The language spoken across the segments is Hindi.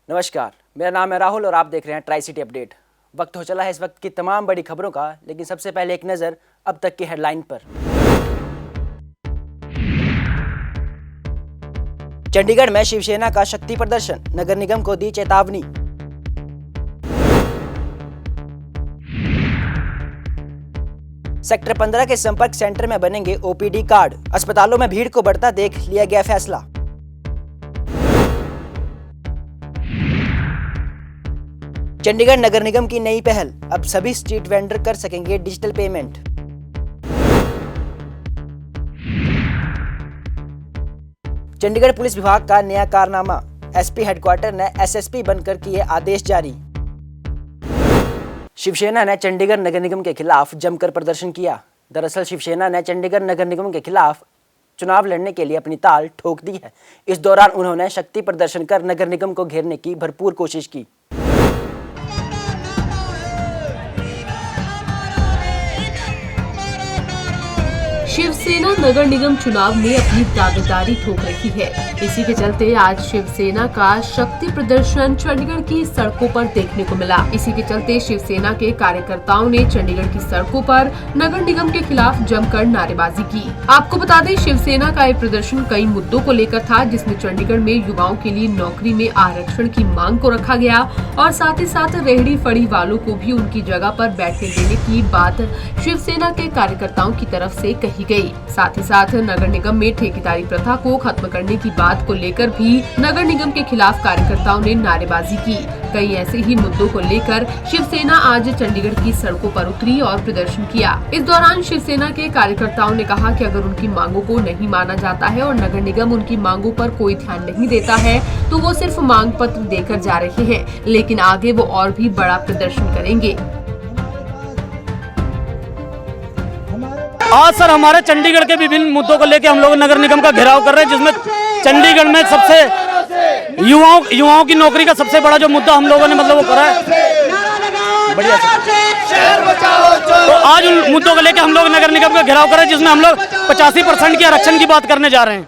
नमस्कार, मेरा नाम है राहुल और आप देख रहे हैं ट्राई सिटी अपडेट। वक्त हो चला है इस वक्त की तमाम बड़ी खबरों का, लेकिन सबसे पहले एक नज़र अब तक की हेडलाइन पर। चंडीगढ़ में शिवसेना का शक्ति प्रदर्शन, नगर निगम को दी चेतावनी। सेक्टर 15 के संपर्क सेंटर में बनेंगे ओपीडी कार्ड, अस्पतालों में भीड़ को बढ़ता देख लिया गया फैसला। चंडीगढ़ नगर निगम की नई पहल, अब सभी स्ट्रीट वेंडर कर सकेंगे डिजिटल पेमेंट। चंडीगढ़ पुलिस विभाग का नया कारनामा, एसपी हेडक्वार्टर ने एसएसपी बनकर किए आदेश जारी। शिवसेना ने चंडीगढ़ नगर निगम के खिलाफ जमकर प्रदर्शन किया। दरअसल शिवसेना ने चंडीगढ़ नगर निगम के खिलाफ चुनाव लड़ने के लिए अपनी ताल ठोक दी है। इस दौरान उन्होंने शक्ति प्रदर्शन कर नगर निगम को घेरने की भरपूर कोशिश की। शिवसेना नगर निगम चुनाव में अपनी दावेदारी ठोक रही है। इसी के चलते आज शिवसेना का शक्ति प्रदर्शन चंडीगढ़ की सड़कों पर देखने को मिला। इसी के चलते शिवसेना के कार्यकर्ताओं ने चंडीगढ़ की सड़कों पर नगर निगम के खिलाफ जमकर नारेबाजी की। आपको बता दें, शिवसेना का ये प्रदर्शन कई मुद्दों को लेकर था, जिसमें चंडीगढ़ में युवाओं के लिए नौकरी में आरक्षण की मांग को रखा गया और साथ ही साथ रेहड़ी फड़ी वालों को भी उनकी जगह पर बैठने देने की बात शिवसेना के कार्यकर्ताओं की तरफ से कही गई। साथ ही साथ नगर निगम में ठेकेदारी प्रथा को खत्म करने की बात को लेकर भी नगर निगम के खिलाफ कार्यकर्ताओं ने नारेबाजी की। कई ऐसे ही मुद्दों को लेकर शिवसेना आज चंडीगढ़ की सड़कों पर उतरी और प्रदर्शन किया। इस दौरान शिवसेना के कार्यकर्ताओं ने कहा कि अगर उनकी मांगों को नहीं माना जाता है और नगर निगम उनकी मांगों पर कोई ध्यान नहीं देता है तो वो सिर्फ मांग पत्र देकर जा रहे हैं, लेकिन आगे वो और भी बड़ा प्रदर्शन करेंगे। आज सर हमारे चंडीगढ़ के विभिन्न मुद्दों को लेकर हम लोग नगर निगम का घेराव कर रहे हैं, जिसमें चंडीगढ़ में सबसे युवाओं की नौकरी का सबसे बड़ा जो मुद्दा हम लोगों ने वो करा है। बढ़िया तो आज उन मुद्दों को लेकर हम लोग नगर निगम का घेराव कर रहे हैं, जिसमें हम लोग 85% की आरक्षण की बात करने जा रहे हैं।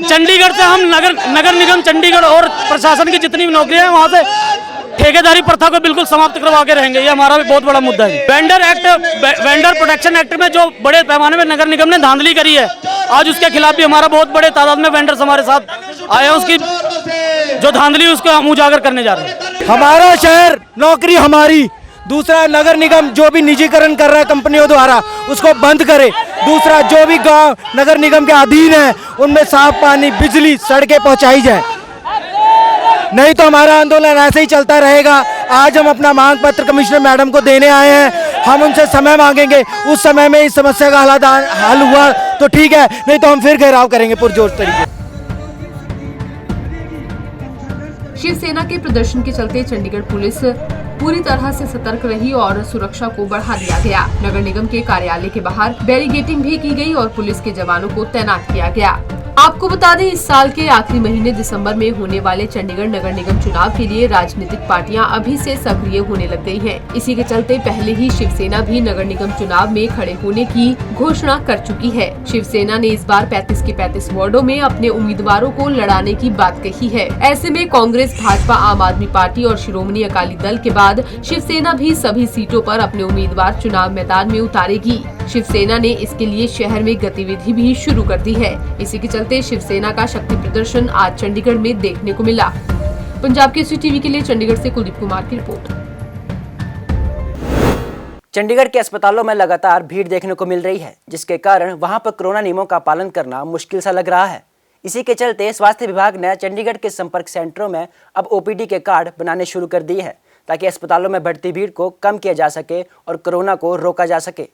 चंडीगढ़ से हम नगर निगम चंडीगढ़ और प्रशासन की जितनी भी नौकरियां हैं वहाँ से ठेकेदारी प्रथा को बिल्कुल समाप्त करवा के रहेंगे। ये हमारा भी बहुत बड़ा मुद्दा है। वेंडर प्रोटेक्शन एक्ट में जो बड़े पैमाने में नगर निगम ने धांधली करी है, आज उसके खिलाफ भी हमारा बहुत बड़े तादाद में वेंडर्स हमारे साथ आए हैं। उसकी जो धांधली उसको हम उजागर करने जा रहे हैं। हमारा शहर, नौकरी हमारी। दूसरा, नगर निगम जो भी निजीकरण कर रहा है कंपनियों द्वारा उसको बंद करे। दूसरा, जो भी गाँव नगर निगम के अधीन है उनमें साफ पानी, बिजली, सड़कें पहुँचाई जाए, नहीं तो हमारा आंदोलन ऐसे ही चलता रहेगा। आज हम अपना मांग पत्र कमिश्नर मैडम को देने आए हैं। हम उनसे समय मांगेंगे, उस समय में इस समस्या का हल हुआ तो ठीक है, नहीं तो हम फिर घेराव करेंगे पुरजोर तरीके। शिवसेना के प्रदर्शन के चलते चंडीगढ़ पुलिस पूरी तरह से सतर्क रही और सुरक्षा को बढ़ा दिया गया। नगर निगम के कार्यालय के बाहर बैरिकेडिंग भी की गई और पुलिस के जवानों को तैनात किया गया। आपको बता दें, इस साल के आखिरी महीने दिसंबर में होने वाले चंडीगढ़ नगर निगम चुनाव के लिए राजनीतिक पार्टियां अभी से सक्रिय होने लग गई हैं। इसी के चलते पहले ही शिवसेना भी नगर निगम चुनाव में खड़े होने की घोषणा कर चुकी है। शिवसेना ने इस बार 35 के 35 वार्डों में अपने उम्मीदवारों को लड़ाने की बात कही है। ऐसे में कांग्रेस, भाजपा, आम आदमी पार्टी और शिरोमणि अकाली दल के बाद शिवसेना भी सभी सीटों पर अपने उम्मीदवार चुनाव मैदान में उतारेगी। शिवसेना ने इसके लिए शहर में गतिविधि भी शुरू कर दी है। इसी के चलते शिवसेना का शक्ति प्रदर्शन आज चंडीगढ़ में देखने को मिला। पंजाब केसरी टीवी के लिए चंडीगढ़ से कुलदीप कुमार की रिपोर्ट। चंडीगढ़ के अस्पतालों में लगातार भीड़ देखने को मिल रही है, जिसके कारण वहां पर कोरोना नियमों का पालन करना मुश्किल सा लग रहा है। इसी के चलते स्वास्थ्य विभाग ने चंडीगढ़ के संपर्क सेंटरों में अब ओपीडी के कार्ड बनाने शुरू कर दिए हैं, ताकि अस्पतालों में बढ़ती भीड़ को कम किया जा सके और कोरोना को रोका जा सके।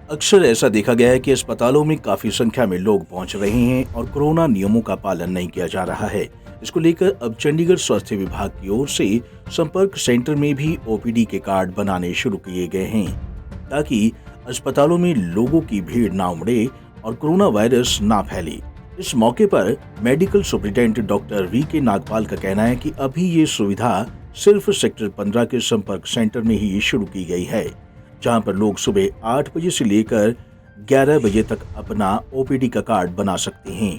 अक्सर ऐसा देखा गया है कि अस्पतालों में काफी संख्या में लोग पहुंच रहे हैं और कोरोना नियमों का पालन नहीं किया जा रहा है। इसको लेकर अब चंडीगढ़ स्वास्थ्य विभाग की ओर से संपर्क सेंटर में भी ओपीडी के कार्ड बनाने शुरू किए गए हैं, ताकि अस्पतालों में लोगों की भीड़ ना उमड़े और कोरोना वायरस ना फैले। इस मौके पर medical superintendent doctor VK. Nagpal का कहना है कि अभी ये सुविधा सिर्फ सेक्टर 15 के संपर्क सेंटर में ही शुरू की गई है, जहां पर लोग सुबह 8 बजे से लेकर 11 बजे तक अपना ओपीडी का कार्ड बना सकते हैं।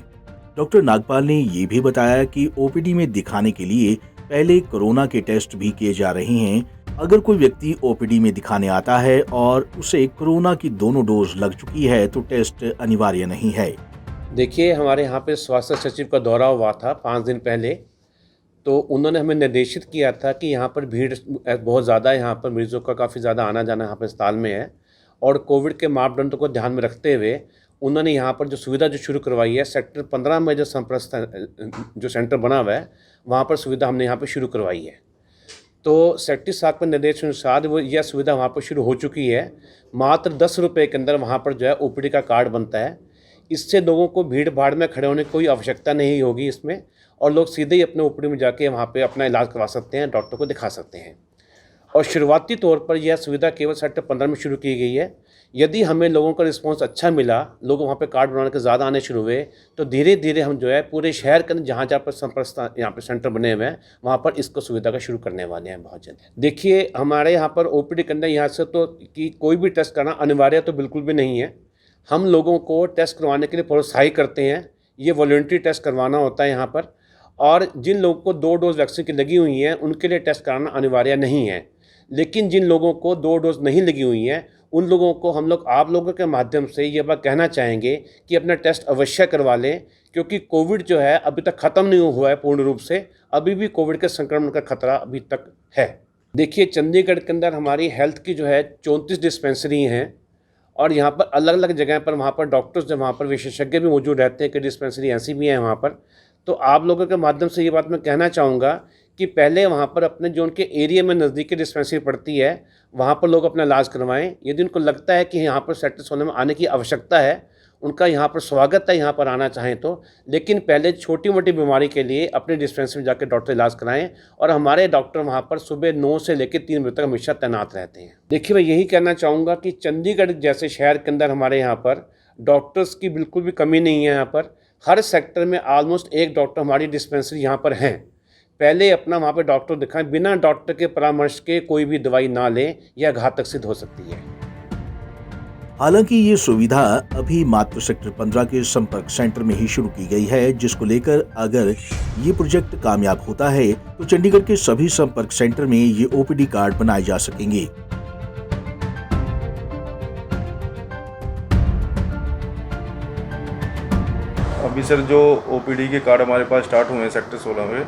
डॉक्टर नागपाल ने ये भी बताया कि ओपीडी में दिखाने के लिए पहले कोरोना के टेस्ट भी किए जा रहे हैं। अगर कोई व्यक्ति ओपीडी में दिखाने आता है और उसे कोरोना की दोनों डोज लग चुकी है तो टेस्ट अनिवार्य नहीं है। देखिए, हमारे यहाँ पे स्वास्थ्य सचिव का दौरा हुआ था 5 दिन पहले, तो उन्होंने हमें निर्देशित किया था कि यहाँ पर भीड़ बहुत ज़्यादा है, यहाँ पर मरीजों का काफ़ी ज़्यादा आना जाना यहाँ पर अस्पताल में है, और कोविड के मापदंडों को ध्यान में रखते हुए उन्होंने यहाँ पर जो सुविधा जो शुरू करवाई है, सेक्टर 15 में जो जो सेंटर बना हुआ है वहाँ पर सुविधा हमने यहाँ पर शुरू करवाई है। तो सेक्टर 7 के निर्देश अनुसार वो यह सुविधा वहाँ पर शुरू हो चुकी है। मात्र 10 रुपये के अंदर वहाँ पर जो है ओपीडी का कार्ड बनता है। इससे लोगों को भीड़ भाड़ में खड़े होने की कोई आवश्यकता नहीं होगी इसमें, और लोग सीधे ही अपने ओपीडी में जाके वहाँ पे अपना इलाज करवा सकते हैं, डॉक्टर को दिखा सकते हैं। और शुरुआती तौर पर यह सुविधा केवल सेक्टर 15 में शुरू की गई है। यदि हमें लोगों का रिस्पांस अच्छा मिला, लोग वहाँ पे कार्ड बनाने के ज़्यादा आने शुरू हुए, तो धीरे धीरे हम जो है पूरे शहर के अंदर जहाँ जहाँ पर संपर्क यहाँ पे सेंटर बने हुए हैं वहाँ पर इसको सुविधा का शुरू करने वाले हैं बहुत जल्द। देखिए, हमारे यहाँ पर ओपीडी के अंदर यहाँ से तो कि कोई भी टेस्ट करना अनिवार्य तो बिल्कुल भी नहीं है। हम लोगों को टेस्ट करवाने के लिए प्रोत्साहित करते हैं। ये वॉलंटरी टेस्ट करवाना होता है यहाँ पर, और जिन लोगों को 2 डोज वैक्सीन की लगी हुई हैं उनके लिए टेस्ट कराना अनिवार्य नहीं है। लेकिन जिन लोगों को 2 डोज नहीं लगी हुई हैं उन लोगों को हम लोग आप लोगों के माध्यम से ये बात कहना चाहेंगे कि अपना टेस्ट अवश्य करवा लें, क्योंकि कोविड जो है अभी तक ख़त्म नहीं हुआ है पूर्ण रूप से। अभी भी कोविड के संक्रमण का खतरा अभी तक है। देखिए, चंडीगढ़ के अंदर हमारी हेल्थ की जो है 34 डिस्पेंसरी हैं, और यहाँ पर अलग अलग जगह पर वहाँ पर डॉक्टर्स जो वहाँ पर विशेषज्ञ भी मौजूद रहते हैं कि डिस्पेंसरी ऐसी भी हैं वहाँ पर। तो आप लोगों के माध्यम से ये बात मैं कहना चाहूँगा कि पहले वहाँ पर अपने जो उनके एरिया में नज़दीकी डिस्पेंसरी पड़ती है वहाँ पर लोग अपना इलाज करवाएं। यदि उनको लगता है कि यहाँ पर सेक्टर 16 में आने की आवश्यकता है, उनका यहाँ पर स्वागत है यहाँ पर आना चाहें तो, लेकिन पहले छोटी मोटी बीमारी के लिए अपने डिस्पेंसरी में जाकर डॉक्टर इलाज कराएं। और हमारे डॉक्टर वहाँ पर सुबह 9 से लेकर 3 बजे तक हमेशा तैनात रहते हैं। देखिए, मैं यही कहना चाहूँगा कि चंडीगढ़ जैसे शहर के अंदर हमारे यहाँ पर डॉक्टर्स की बिल्कुल भी कमी नहीं है। यहाँ पर हर सेक्टर में ऑलमोस्ट एक डॉक्टर हमारी डिस्पेंसरी यहाँ पर हैं। पहले अपना वहाँ पर डॉक्टर दिखाएं, बिना डॉक्टर के परामर्श के कोई भी दवाई ना लें, यह घातक सिद्ध हो सकती है। हालांकि ये सुविधा अभी मात्र सेक्टर 15 के संपर्क सेंटर में ही शुरू की गई है, जिसको लेकर अगर ये प्रोजेक्ट कामयाब होता है तो चंडीगढ़ के सभी संपर्क सेंटर में ये ओपीडी कार्ड बनाए जा सकेंगे। अभी सर जो ओपीडी के कार्ड हमारे पास स्टार्ट हुए हैं सेक्टर 16 में,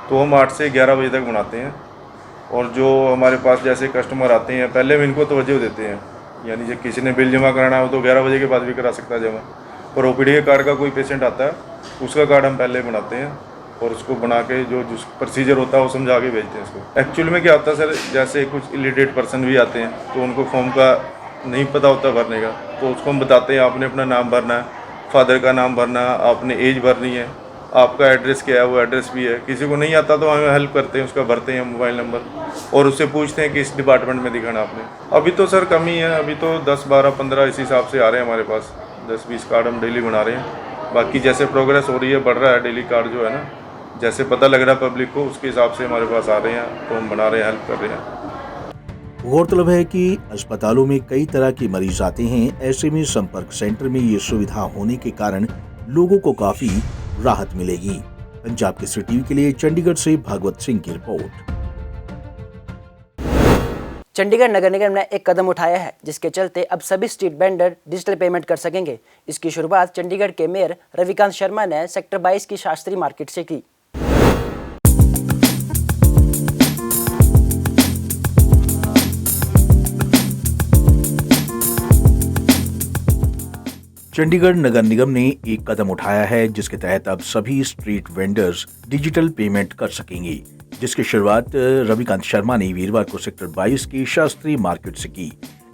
तो हम 8 से 11 बजे तक बनाते हैं। और जो हमारे पास जैसे कस्टमर आते हैं, पहले हम इनको तवज्जो देते हैं, यानी जो किसी ने बिल जमा कराना हो तो 11 बजे के बाद भी करा सकता है जमा। और ओपीडी के कार्ड का कोई पेशेंट आता है, उसका कार्ड हम पहले बनाते हैं और उसको बना के जो प्रोसीजर होता है वो समझा के भेजते हैं उसको। एक्चुअल में क्या होता है सर, जैसे कुछ इलिटरेट पर्सन भी आते हैं तो उनको फॉर्म का नहीं पता होता भरने का, तो उसको हम बताते हैं आपने अपना नाम भरना है, फादर का नाम भरना, आपने एज भरनी है, आपका एड्रेस क्या है वो एड्रेस भी है। किसी को नहीं आता तो हमें हेल्प करते हैं, उसका भरते हैं मोबाइल नंबर और उससे पूछते हैं कि इस डिपार्टमेंट में दिखाना आपने। अभी तो सर कम ही है, अभी तो 10, 12, 15 इस हिसाब से आ रहे हैं हमारे पास। 10-20 कार्ड हम डेली बना रहे हैं। बाकी जैसे प्रोग्रेस हो रही है, बढ़ रहा है डेली कार्ड जो है ना, जैसे पता लग रहा है पब्लिक को, उसके हिसाब से हमारे पास आ रहे हैं, तो हम बना रहे हैं, हेल्प कर रहे हैं। गौरतलब है कि अस्पतालों में कई तरह के मरीज आते हैं। ऐसे में संपर्क सेंटर में ये सुविधा होने के कारण लोगों को काफी राहत मिलेगी। पंजाब केसरी टीवी के लिए चंडीगढ़ से भागवत सिंह की रिपोर्ट। चंडीगढ़ नगर निगम ने एक कदम उठाया है, जिसके चलते अब सभी स्ट्रीट वेंडर डिजिटल पेमेंट कर सकेंगे। इसकी शुरुआत चंडीगढ़ के मेयर रविकांत शर्मा ने सेक्टर 22 की शास्त्री मार्केट से की। चंडीगढ़ नगर निगम ने एक कदम उठाया है, जिसके तहत अब सभी स्ट्रीट वेंडर्स डिजिटल पेमेंट कर सकेंगे, जिसकी शुरुआत रविकांत शर्मा ने वीरवार को सेक्टर 22 की शास्त्री मार्केट से की।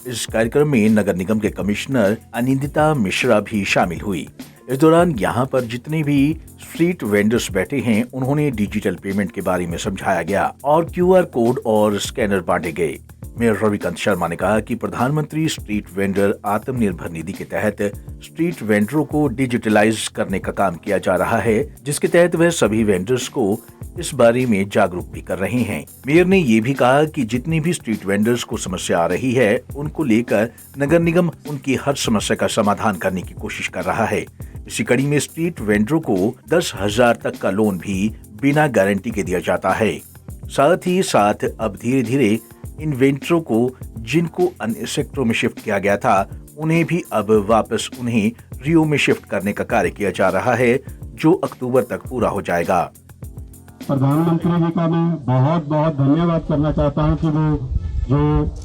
इस कार्यक्रम में नगर निगम के कमिश्नर अनिंदिता मिश्रा भी शामिल हुई। इस दौरान यहाँ पर जितने भी स्ट्रीट वेंडर्स बैठे हैं, उन्होंने डिजिटल पेमेंट के बारे में समझाया गया और QR कोड और स्कैनर बांटे गए। मेयर रविकांत शर्मा ने कहा कि प्रधानमंत्री स्ट्रीट वेंडर आत्मनिर्भर निधि के तहत स्ट्रीट वेंडरों को डिजिटलाइज करने का काम किया जा रहा है, जिसके तहत वह सभी वेंडर्स को इस बारे में जागरूक भी कर रहे हैं। मेयर ने ये भी कहा कि जितनी भी स्ट्रीट वेंडर्स को समस्या आ रही है, उनको लेकर नगर निगम उनकी हर समस्या का समाधान करने की कोशिश कर रहा है। इसी कड़ी में स्ट्रीट वेंडरों को 10,000 तक का लोन भी बिना गारंटी के दिया जाता है। साथ ही साथ अब धीरे धीरे इन वेंडरों को जिनको अन्य सेक्टरों में शिफ्ट किया गया था, उन्हें भी अब वापस उन्हें रियो में शिफ्ट करने का कार्य किया जा रहा है, जो अक्टूबर तक पूरा हो जाएगा। प्रधानमंत्री जी का मैं बहुत बहुत धन्यवाद करना चाहता हूं कि वो जो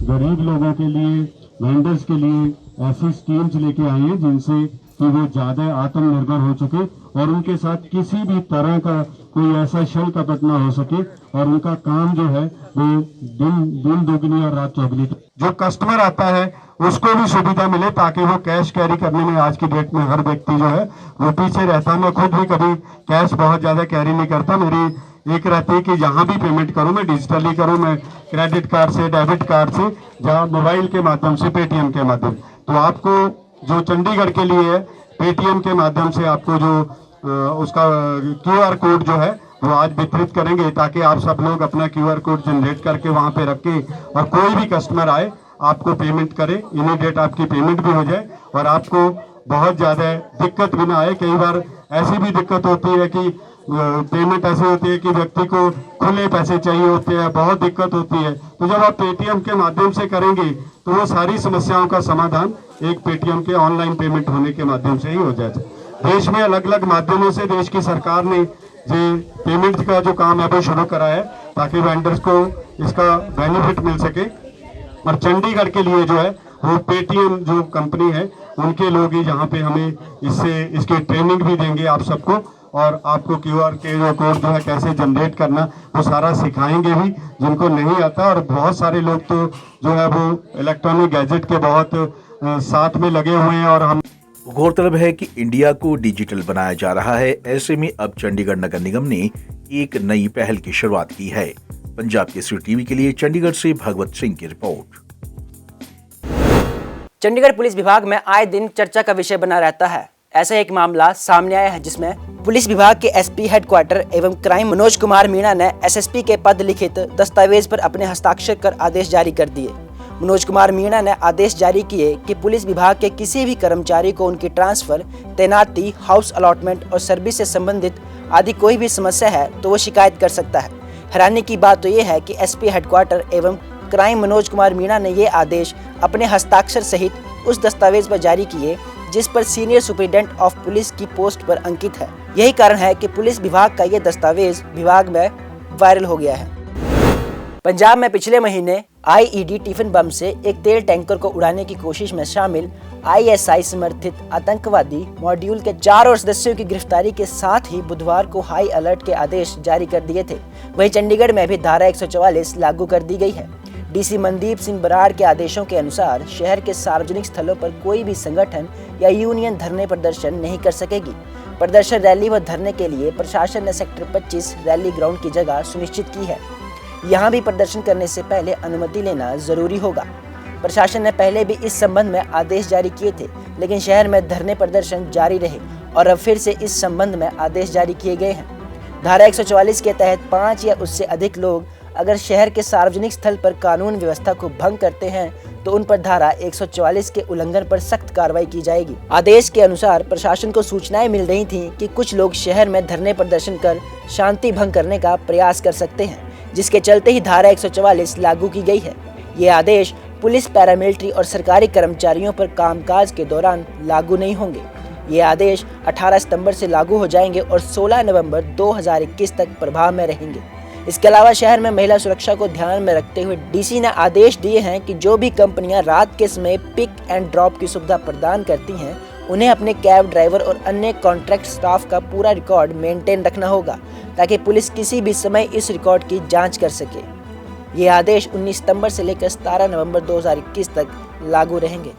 गरीब लोगों के लिए, वेंडर्स के लिए ऐसी स्कीम्स लेके आए हैं जिनसे कि वो ज्यादा आत्मनिर्भर हो सके और उनके साथ किसी भी तरह का कोई ऐसा छल कपट ना हो सके और उनका काम जो है वो दिन दोगुनी और रात चौगुनी, जो कस्टमर आता है उसको भी सुविधा मिले ताकि वो कैश कैरी करने में आज की डेट में हर व्यक्ति जो है वो पीछे रहता है। मैं खुद भी कभी कैश बहुत ज्यादा कैरी नहीं करता। मेरी एक रहती है कि जहाँ भी पेमेंट करूँ मैं डिजिटली करूँ, मैं क्रेडिट कार्ड से, डेबिट कार्ड से, जहाँ मोबाइल के माध्यम से, पेटीएम के माध्यम। तो आपको जो चंडीगढ़ के लिए है, पेटीएम के माध्यम से आपको जो उसका QR कोड जो है वो आज वितरित करेंगे ताकि आप सब लोग अपना QR कोड जनरेट करके वहाँ पे रखें और कोई भी कस्टमर आए आपको पेमेंट करे, इमीडिएट आपकी पेमेंट भी हो जाए और आपको बहुत ज़्यादा दिक्कत भी ना आए। कई बार ऐसी भी दिक्कत होती है कि पेमेंट ऐसी होती है कि व्यक्ति को खुले पैसे चाहिए होते हैं, बहुत दिक्कत होती है। तो जब आप पेटीएम के माध्यम से करेंगे तो वो सारी समस्याओं का समाधान एक पेटीएम के ऑनलाइन पेमेंट होने के माध्यम से ही हो जाए। देश में अलग अलग माध्यमों से देश की सरकार ने जो पेमेंट का जो काम है वो शुरू करा है ताकि वेंडर्स को इसका बेनिफिट मिल सके। और चंडीगढ़ के लिए जो है वो पेटीएम जो कंपनी है उनके लोग ही यहाँ पे हमें इसकी ट्रेनिंग भी देंगे आप सबको और आपको QR के जो कोड जो है कैसे जनरेट करना वो सारा सिखाएंगे भी जिनको नहीं आता। और बहुत सारे लोग तो जो है वो इलेक्ट्रॉनिक गैजेट के बहुत साथ में लगे हुए हैं और हम गौरतलब है कि इंडिया को डिजिटल बनाया जा रहा है। ऐसे में अब चंडीगढ़ नगर निगम ने एक नई पहल की शुरुआत की है। पंजाब केसरी टीवी के लिए चंडीगढ़ से भगवत सिंह की रिपोर्ट। चंडीगढ़ पुलिस विभाग में आए दिन चर्चा का विषय बना रहता है। ऐसा एक मामला सामने आया है जिसमें पुलिस विभाग के SP हेडक्वार्टर एवं क्राइम मनोज कुमार मीणा ने SSP के पद लिखित दस्तावेज पर अपने हस्ताक्षर कर आदेश जारी कर दिए। मनोज कुमार मीणा ने आदेश जारी किए कि पुलिस विभाग के किसी भी कर्मचारी को उनकी ट्रांसफर, तैनाती, हाउस अलॉटमेंट और सर्विस से संबंधित आदि कोई भी समस्या है तो वो शिकायत कर सकता है। हैरानी की बात तो ये है कि SP हेडक्वार्टर एवं क्राइम मनोज कुमार मीणा ने ये आदेश अपने हस्ताक्षर सहित उस दस्तावेज पर जारी किए जिस पर सीनियर सुपरिटेंडेंट ऑफ पुलिस की पोस्ट पर अंकित है। यही कारण है कि पुलिस विभाग का ये दस्तावेज विभाग में वायरल हो गया है। पंजाब में पिछले महीने IED टिफिन बम से एक तेल टैंकर को उड़ाने की कोशिश में शामिल ISI समर्थित आतंकवादी मॉड्यूल के 4 और सदस्यों की गिरफ्तारी के साथ ही बुधवार को हाई अलर्ट के आदेश जारी कर दिए थे। वहीं चंडीगढ़ में भी धारा 144 लागू कर दी गई है। DC मनदीप सिंह बराड़ के आदेशों के अनुसार शहर के सार्वजनिक स्थलों पर कोई भी संगठन या यूनियन धरने प्रदर्शन नहीं कर सकेगी। प्रदर्शन, रैली व धरने के लिए प्रशासन ने सेक्टर 25 रैली ग्राउंड की जगह सुनिश्चित की है। यहाँ भी प्रदर्शन करने से पहले अनुमति लेना जरूरी होगा। प्रशासन ने पहले भी इस संबंध में आदेश जारी किए थे, लेकिन शहर में धरने प्रदर्शन जारी रहे और अब फिर से इस संबंध में आदेश जारी किए गए हैं। धारा 144 के तहत 5 या उससे अधिक लोग अगर शहर के सार्वजनिक स्थल पर कानून व्यवस्था को भंग करते हैं तो उन पर धारा 144 के उल्लंघन पर सख्त कार्रवाई की जाएगी। आदेश के अनुसार प्रशासन को सूचनाएं मिल रही थीं कि कुछ लोग शहर में धरने प्रदर्शन कर शांति भंग करने का प्रयास कर सकते हैं, जिसके चलते ही धारा 144 लागू की गई है। ये आदेश पुलिस, पैरामिलिट्री और सरकारी कर्मचारियों पर कामकाज के दौरान लागू नहीं होंगे। ये आदेश 18 सितंबर से लागू हो जाएंगे और 16 नवंबर 2021 तक प्रभाव में रहेंगे। इसके अलावा शहर में महिला सुरक्षा को ध्यान में रखते हुए DC ने आदेश दिए हैं कि जो भी कंपनियां रात के समय पिक एंड ड्रॉप की सुविधा प्रदान करती हैं, उन्हें अपने कैब ड्राइवर और अन्य कॉन्ट्रैक्ट स्टाफ का पूरा रिकॉर्ड मेंटेन रखना होगा ताकि पुलिस किसी भी समय इस रिकॉर्ड की जांच कर सके। ये आदेश 19 सितंबर से लेकर 17 नवंबर 2021 तक लागू रहेंगे।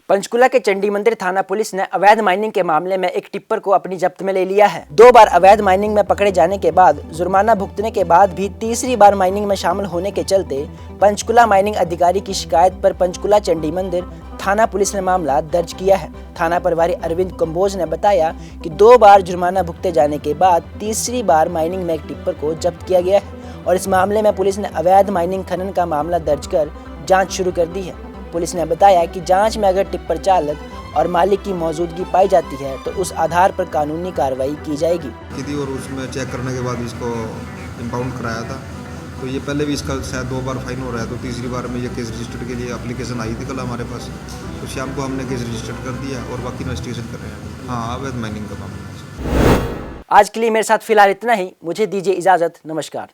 पंचकुला के चंडी मंदिर थाना पुलिस ने अवैध माइनिंग के मामले में एक टिप्पर को अपनी जब्त में ले लिया है। 2 बार अवैध माइनिंग में पकड़े जाने के बाद जुर्माना भुगतने के बाद भी तीसरी बार माइनिंग में शामिल होने के चलते पंचकुला माइनिंग अधिकारी की शिकायत पर पंचकुला चंडी मंदिर थाना पुलिस ने मामला दर्ज किया है। थाना प्रभारी अरविंद कंबोज ने बताया कि 2 बार जुर्माना भुगते जाने के बाद तीसरी बार माइनिंग में एक टिप्पर को जब्त किया गया है और इस मामले में पुलिस ने अवैध माइनिंग खनन का मामला दर्ज कर जाँच शुरू कर दी है। पुलिस ने बताया कि जांच में अगर टिप्पर चालक और मालिक की मौजूदगी पाई जाती है तो उस आधार पर कानूनी कार्रवाई की जाएगी। और उसमें चेक करने के बाद इसको इम्पाउंड कराया था, तो ये पहले भी इसका शायद 2 बार फाइन हो रहा है, तो तीसरी बार में ये केस रजिस्टर्ड के लिए एप्लीकेशन आई थी कल हमारे पास, तो शाम को हमने केस रजिस्टर्ड कर दिया और बाकी इन्वेस्टिगेशन कर रहे हैं। हाँ, अवैध माइनिंग का मामला। आज के लिए मेरे साथ फिलहाल इतना ही। मुझे दीजिए इजाजत। नमस्कार।